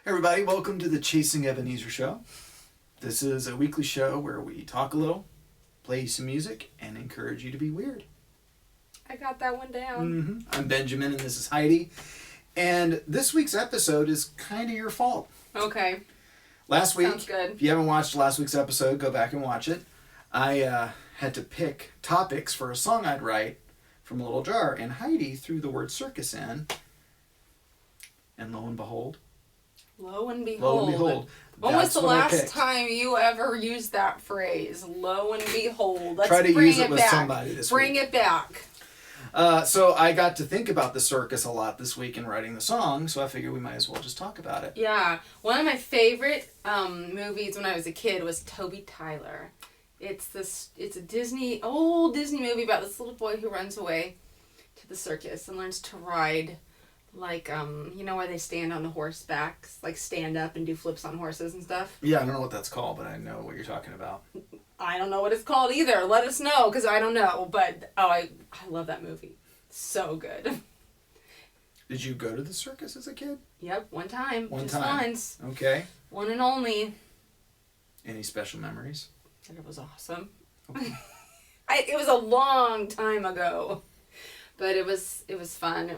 Everybody, welcome to the Chasing Ebenezer Show. This is a weekly show where we talk a little, play you some music, and encourage you to be weird. I got that one down. I'm Benjamin, and this is Heidi. And this week's episode is kind of your fault. Okay. Last week, Sounds good. If you haven't watched last week's episode, go back and watch it. I had to pick topics for a song I'd write from a little jar, and Heidi threw the word circus in, and lo and behold. Lo and behold. When was the last time you ever used that phrase? Lo and behold. Let's try to bring use it with back. somebody this week. Bring it back. So I got to think about the circus a lot this week in writing the song, so I figured we might as well just talk about it. Yeah. One of my favorite movies when I was a kid was Toby Tyler. It's a old Disney movie about this little boy who runs away to the circus and learns to ride. Like, you know where they stand on the horsebacks? Like, stand up and do flips on horses and stuff? Yeah, I don't know what that's called, but I know what you're talking about. I don't know what it's called either. Let us know, because I don't know. But, I love that movie. So good. Did you go to the circus as a kid? Yep, one time. Just once. Okay. One and only. Any special memories? And it was awesome. Okay. It was a long time ago. But it was fun.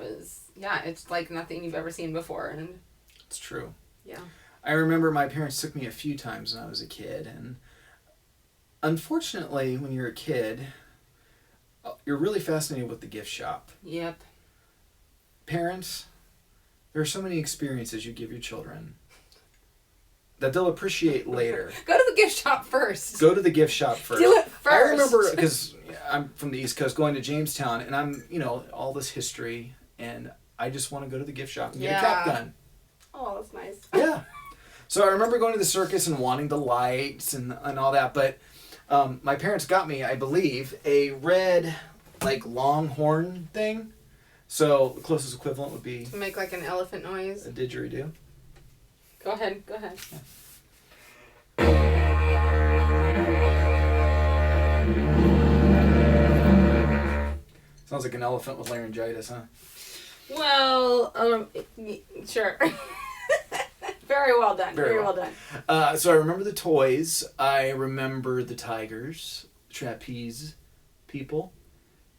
It's like nothing you've ever seen before. And It's true. yeah. I remember my parents took me a few times when I was a kid, and unfortunately, when you're a kid, you're really fascinated with the gift shop. Yep. Parents, there are so many experiences you give your children that they'll appreciate later. Go to the gift shop first. Go to the gift shop first. Do it first. I remember, because I'm from the East Coast, going to Jamestown, and I'm, all this history, and I just want to go to the gift shop and get a cap gun. Oh, that's nice. Yeah. So I remember going to the circus and wanting the lights and all that, but my parents got me, I believe, a red, longhorn thing. So the closest equivalent would be... To make like an elephant noise. A didgeridoo. Go ahead. Yeah. Sounds like an elephant with laryngitis, huh? Well, sure. Very well done. Very well done. So I remember the toys. I remember the tigers, trapeze people,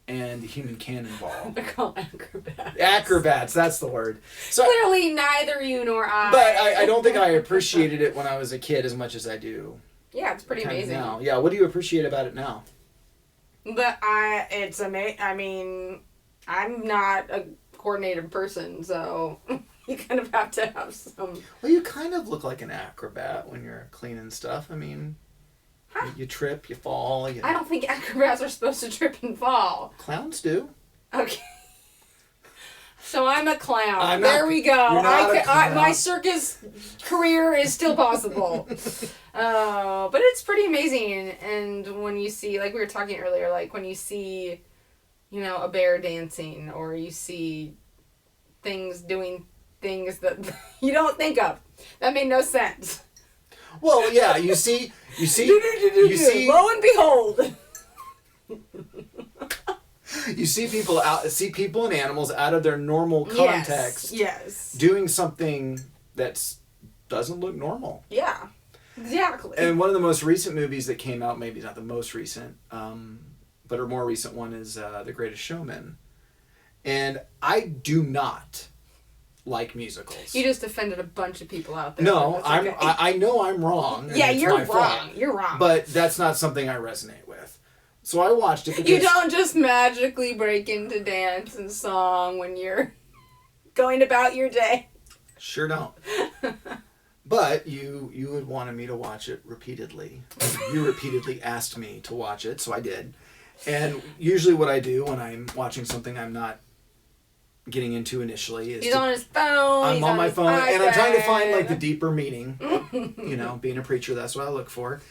and the human cannonball. They're called acrobats. Acrobats, that's the word. So Clearly neither you nor I. But I don't think I appreciated it when I was a kid as much as I do. Yeah, it's pretty amazing. Now. Yeah, what do you appreciate about it now? But it's amazing. I mean, I'm not a coordinated person, so you kind of have to have some... Well, you kind of look like an acrobat when you're cleaning stuff. I mean, you trip, you fall. I don't think acrobats are supposed to trip and fall. Clowns do. Okay. So I'm a clown. There we go. You're not a clown. My circus career is still possible. But it's pretty amazing. And when you see, like we were talking earlier, like when you see, a bear dancing, or you see things doing things that you don't think of. That made no sense. Well, yeah, you see, lo and behold. You see people and animals out of their normal context. Yes. Doing something that doesn't look normal. Yeah. Exactly. And one of the most recent movies that came out, maybe not the most recent, but a more recent one is The Greatest Showman. And I do not like musicals. You just offended a bunch of people out there. No, okay. I know I'm wrong. Yeah, you're my wrong. fault, you're wrong. But that's not something I resonate with. So I watched it because... You don't just magically break into dance and song when you're going about your day. Sure don't. But you had wanted me to watch it repeatedly. You repeatedly asked me to watch it, so I did. And usually what I do when I'm watching something I'm not getting into initially is... He's on his phone. I'm on my phone, and I'm trying to find the deeper meaning. Being a preacher, that's what I look for.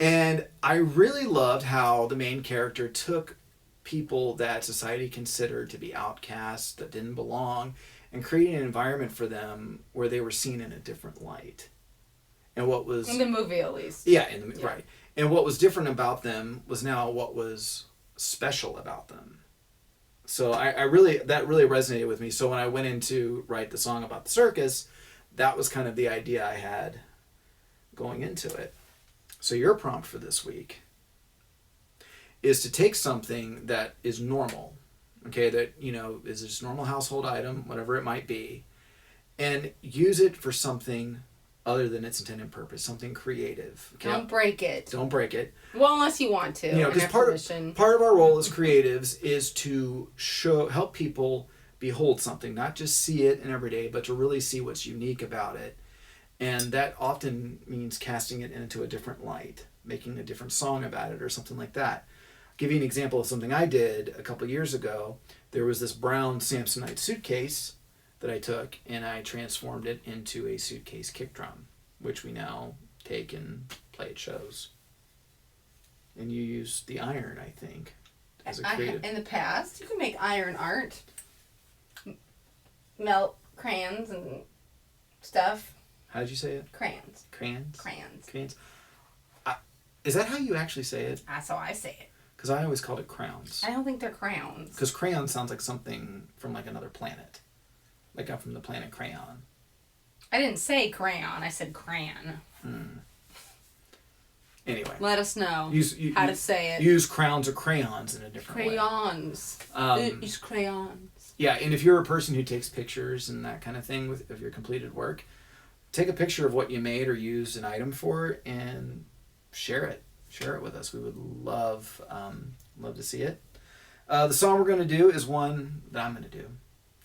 And I really loved how the main character took people that society considered to be outcasts, that didn't belong, and created an environment for them where they were seen in a different light. And what was... In the movie, at least. Yeah, right. And what was different about them was now what was special about them. So that really resonated with me. So when I went in to write the song about the circus, that was kind of the idea I had going into it. So your prompt for this week is to take something that is normal, okay, that, you know, is just a normal household item, whatever it might be, and use it for something other than its intended purpose, something creative. Okay? Don't break it. Don't break it. Well, unless you want to. You know, because part of our role as creatives is to help people behold something, not just see it in every day, but to really see what's unique about it. And that often means casting it into a different light, making a different song about it or something like that. I'll give you an example of something I did a couple of years ago. There was this brown Samsonite suitcase that I took, and I transformed it into a suitcase kick drum, which we now take and play at shows. And you use the iron, I think, as a creative. In the past, you can make iron art, melt crayons and stuff. How did you say it? Crayons. Crayons? Crayons. Crayons. Is that how you actually say it? That's how I say it. Because I always called it crowns. I don't think they're crowns. Because crayon sounds like something from like another planet. Like I'm from the planet Crayon. I didn't say crayon. I said crayon. Anyway. Let us know how to say it. Use crowns or crayons in a different way. Crayons. Use crayons. Yeah, and if you're a person who takes pictures and that kind of thing of your completed work, take a picture of what you made or used an item for and share it. Share it with us. We would love to see it. The song we're going to do is one that I'm going to do.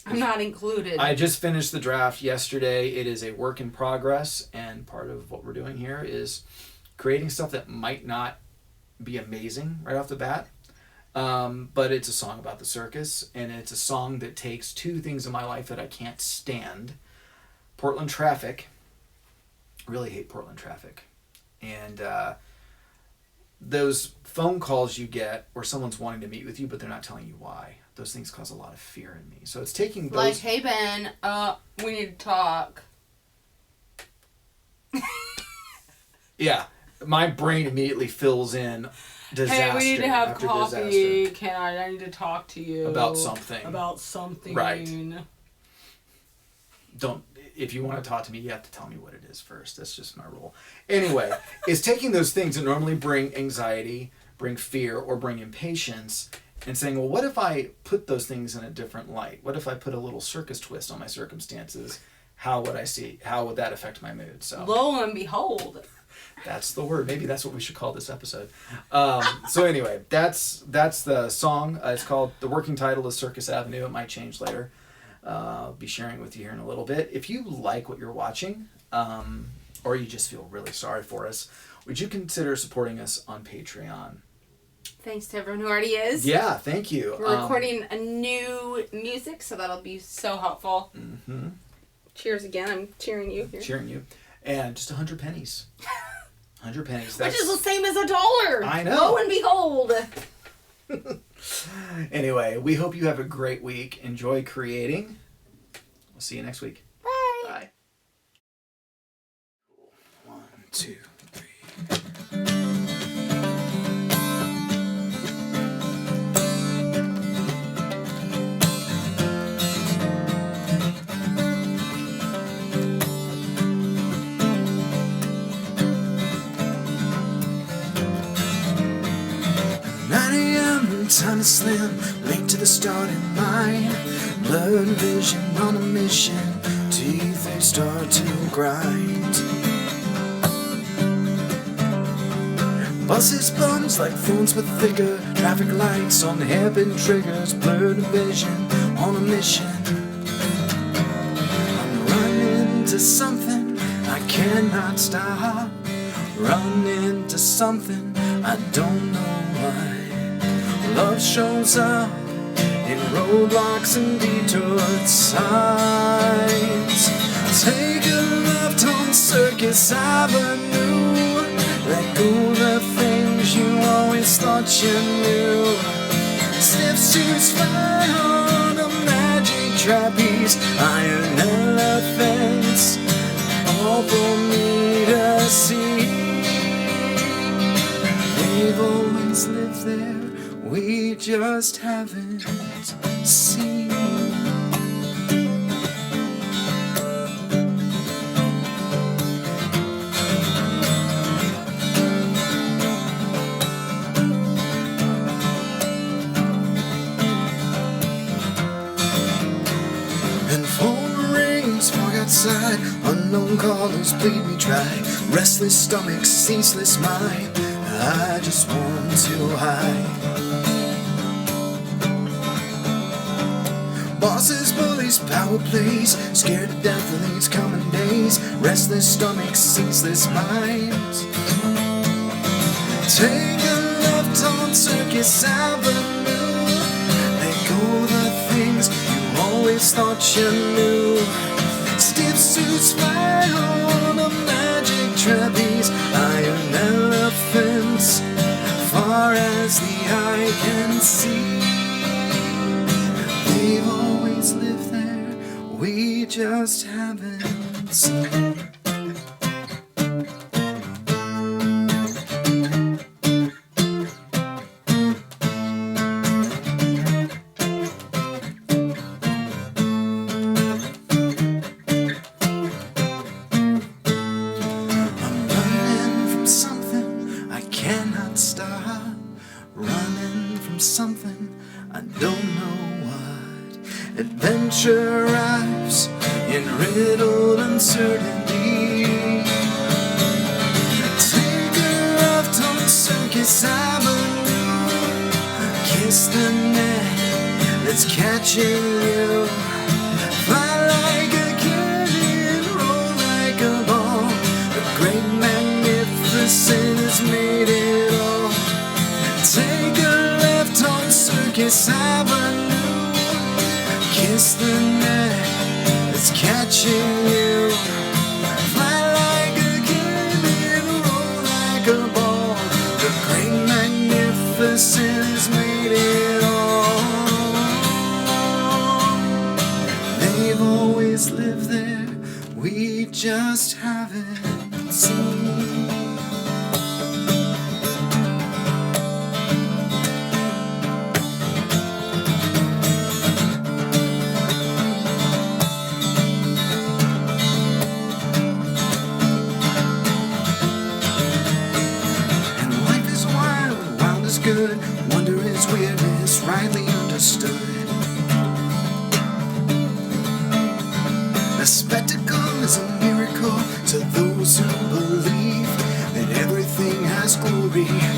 I'm not included. I just finished the draft yesterday. It is a work in progress, and part of what we're doing here is creating stuff that might not be amazing right off the bat, but it's a song about the circus, and it's a song that takes two things in my life that I can't stand. Portland traffic. I really hate Portland traffic. And those phone calls you get where someone's wanting to meet with you, but they're not telling you why. Those things cause a lot of fear in me. So it's taking those... Like, hey, Ben, we need to talk. Yeah. My brain immediately fills in disaster. Hey, we need to have coffee. Disaster. I need to talk to you. About something. Right. If you want to talk to me, you have to tell me what it is first. That's just my rule. Anyway, it's taking those things that normally bring anxiety, bring fear, or bring impatience, and saying, well, what if I put those things in a different light? What if I put a little circus twist on my circumstances? How would that affect my mood? So lo and behold. That's the word. Maybe that's what we should call this episode. So anyway, that's the song. It's called, the working title is Circus Avenue. It might change later. I'll be sharing with you here in a little bit. If you like what you're watching, or you just feel really sorry for us, would you consider supporting us on Patreon? Thanks to everyone who already is. Yeah, thank you. We're recording a new music, so that'll be so helpful. Mm-hmm. Cheers again. I'm cheering you here. Cheering you. And just 100 pennies. 100 pennies. Which is the same as $1. I know. Lo and behold. Anyway, we hope you have a great week. Enjoy creating. We'll see you next week. Bye. Bye. 1, 2, 3. Time to slim, late to the starting line. Blurred vision on a mission, teeth they start to grind. Buses bums like phones but thicker. Traffic lights on the hairpin triggers. Blurred vision on a mission. I'm running to something I cannot stop. Run into something I don't know why. Love shows up in roadblocks and detour signs. Take a left on Circus Avenue. Let go the things you always thought you knew. Steps to spy on a magic trapeze. Iron elephants, all for me to see. They've always lived there. We just haven't seen. And phone rings, fog outside, unknown callers plead me dry. Restless stomach, ceaseless mind, I just want to hide. Bosses, bullies, power plays, scared to death of these coming days. Restless stomach, ceaseless minds. Take a left on Circus Avenue. Let go the things you always thought you knew. Stiff suits fly on a magic trapeze. Iron elephants, far as the eye can see. They've always lived there, we just haven't seen. Something I don't know what. Adventure arrives in riddled uncertainty. Take a left on Circus Avenue. Kiss the net that's catching you. Fly like a kitten, roll like a ball. The great magnificent has made it all. Take a on Circus Avenue. Kiss the net that's catching you. Fly like a kitten, roll like a ball. The great magnificent has made it all. They've always lived there, we just haven't seen. Good. Wonder is weirdness rightly understood. A spectacle is a miracle to those who believe that everything has glory.